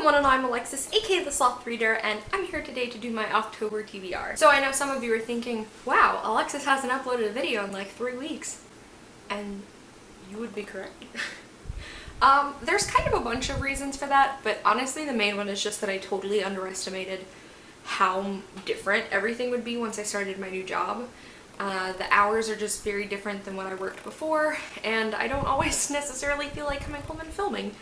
everyone, and I'm Alexis, aka the Sloth Reader, and I'm here today to do my October TBR. So I know some of you are thinking, wow, Alexis hasn't uploaded a video in like 3 weeks. And you would be correct. There's kind of a bunch of reasons for that, but honestly the main one is just that I totally underestimated how different everything would be once I started my new job. The hours are just very different than when I worked before, and I don't always necessarily feel like coming home and filming.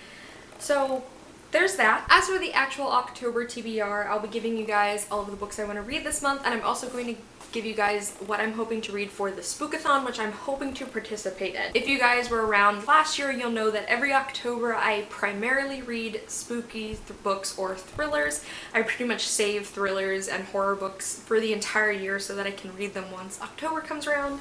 So there's that. As for the actual October TBR, I'll be giving you guys all of the books I want to read this month, and I'm also going to give you guys what I'm hoping to read for the Spookathon, which I'm hoping to participate in. If you guys were around last year, you'll know that every October I primarily read spooky books or thrillers. I pretty much save thrillers and horror books for the entire year so that I can read them once October comes around.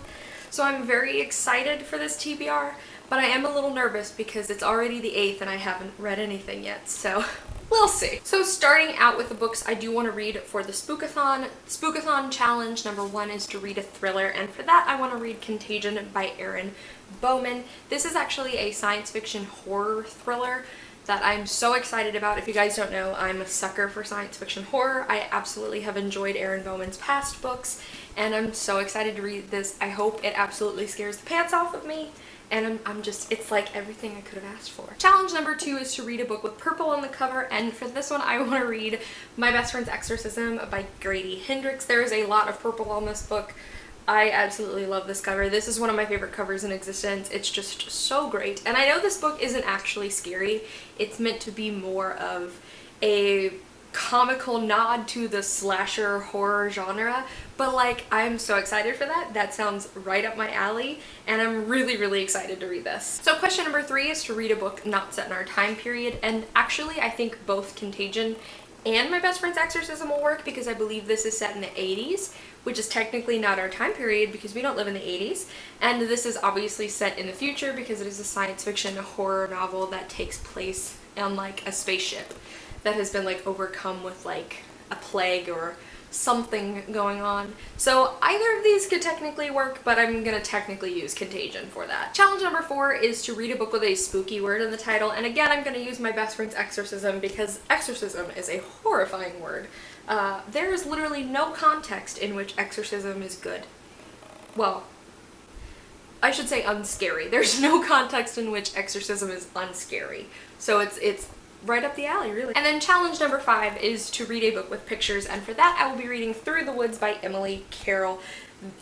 So I'm very excited for this TBR, but I am a little nervous because it's already the 8th and I haven't read anything yet, so we'll see. So starting out with the books I do want to read for the Spookathon. Spookathon challenge number 1 is to read a thriller, and for that I want to read Contagion by Erin Bowman. This is actually a science fiction horror thriller that I'm so excited about. If you guys don't know, I'm a sucker for science fiction horror. I absolutely have enjoyed Erin Bowman's past books, and I'm so excited to read this. I hope it absolutely scares the pants off of me, and I'm just, it's like everything I could have asked for. Challenge number 2 is to read a book with purple on the cover, and for this one I want to read My Best Friend's Exorcism by Grady Hendrix. There is a lot of purple on this book. I absolutely love this cover. This is one of my favorite covers in existence. It's just so great. And I know this book isn't actually scary. It's meant to be more of a comical nod to the slasher horror genre, but like, I'm so excited for that. That sounds right up my alley, and I'm really excited to read this. So question number 3 is to read a book not set in our time period, and actually I think both Contagion and My Best Friend's Exorcism will work because I believe this is set in the 80s, which is technically not our time period because we don't live in the 80s, and this is obviously set in the future because it is a science fiction horror novel that takes place on like a spaceship that has been like overcome with like a plague or something going on. So either of these could technically work, but I'm gonna technically use Contagion for that. Challenge number 4 is to read a book with a spooky word in the title, and again I'm gonna use My Best Friend's Exorcism because exorcism is a horrifying word. There is literally no context in which exorcism is good. Well, I should say unscary. There's no context in which exorcism is unscary. So it's right up the alley, really. And then challenge number 5 is to read a book with pictures, and for that I will be reading Through the Woods by Emily Carroll.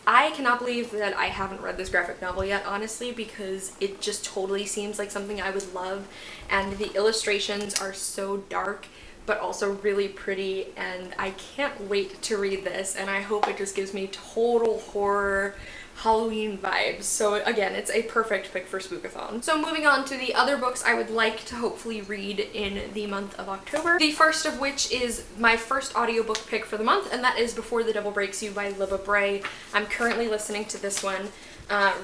I cannot believe that I haven't read this graphic novel yet, honestly, because it just totally seems like something I would love, and the illustrations are so dark but also really pretty, and I can't wait to read this, and I hope it just gives me total horror Halloween vibes. So again, it's a perfect pick for Spookathon. So moving on to the other books I would like to hopefully read in the month of October. The first of which is my first audiobook pick for the month, and that is Before the Devil Breaks You by Libba Bray. I'm currently listening to this one,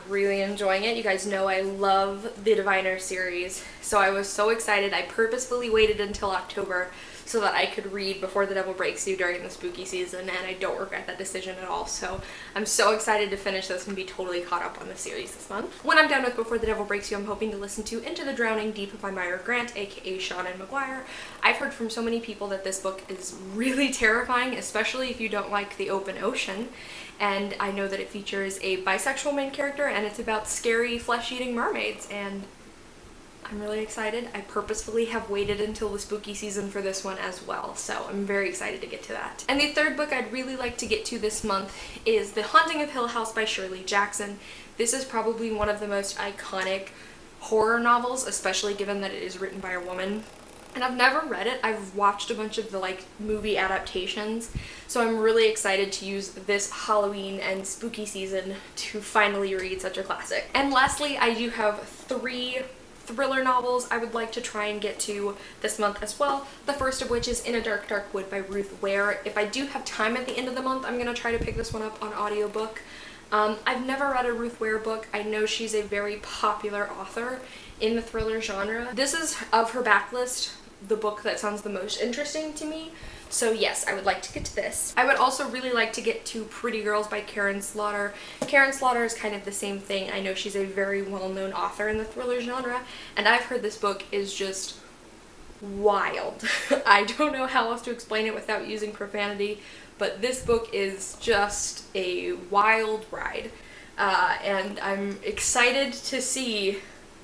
really enjoying it. You guys know I love the Diviner series, so I was so excited. I purposefully waited until October so that I could read Before the Devil Breaks You during the spooky season, and I don't regret that decision at all. So I'm so excited to finish this and be totally caught up on the series this month. When I'm done with Before the Devil Breaks You, I'm hoping to listen to Into the Drowning Deep by Myra Grant, aka Seanan McGuire. I've heard from so many people that this book is really terrifying, especially if you don't like the open ocean. And I know that it features a bisexual main character, and it's about scary flesh-eating mermaids, and I'm really excited. I purposefully have waited until the spooky season for this one as well, so I'm very excited to get to that. And the third book I'd really like to get to this month is The Haunting of Hill House by Shirley Jackson. This is probably one of the most iconic horror novels, especially given that it is written by a woman. And I've never read it. I've watched a bunch of the like movie adaptations, so I'm really excited to use this Halloween and spooky season to finally read such a classic. And lastly, I do have 3 thriller novels I would like to try and get to this month as well. The first of which is In a Dark Dark Wood by Ruth Ware. If I do have time at the end of the month, I'm going to try to pick this one up on audiobook. I've never read a Ruth Ware book. I know she's a very popular author in the thriller genre. This is, of her backlist, the book that sounds the most interesting to me. So yes, I would like to get to this. I would also really like to get to Pretty Girls by Karen Slaughter. Karen Slaughter is kind of the same thing. I know she's a very well-known author in the thriller genre, and I've heard this book is just wild. I don't know how else to explain it without using profanity, but this book is just a wild ride. And I'm excited to see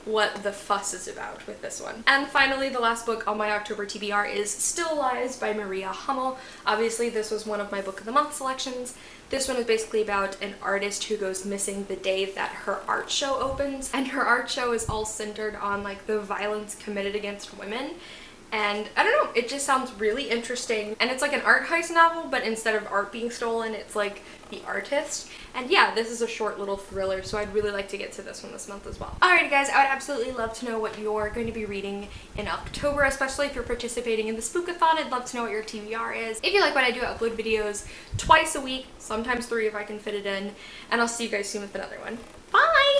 what the fuss is about with this one. And finally, the last book on my October TBR is Still Lies by Maria Hummel. Obviously, this was one of my Book of the Month selections. This one is basically about an artist who goes missing the day that her art show opens, and her art show is all centered on like the violence committed against women. And I don't know, it just sounds really interesting. And it's like an art heist novel, but instead of art being stolen, it's like the artist. And yeah, this is a short little thriller, so I'd really like to get to this one this month as well. Alrighty guys, I would absolutely love to know what you're going to be reading in October, especially if you're participating in the Spookathon. I'd love to know what your TBR is. If you like what I do, I upload videos twice a week, sometimes 3 if I can fit it in. And I'll see you guys soon with another one.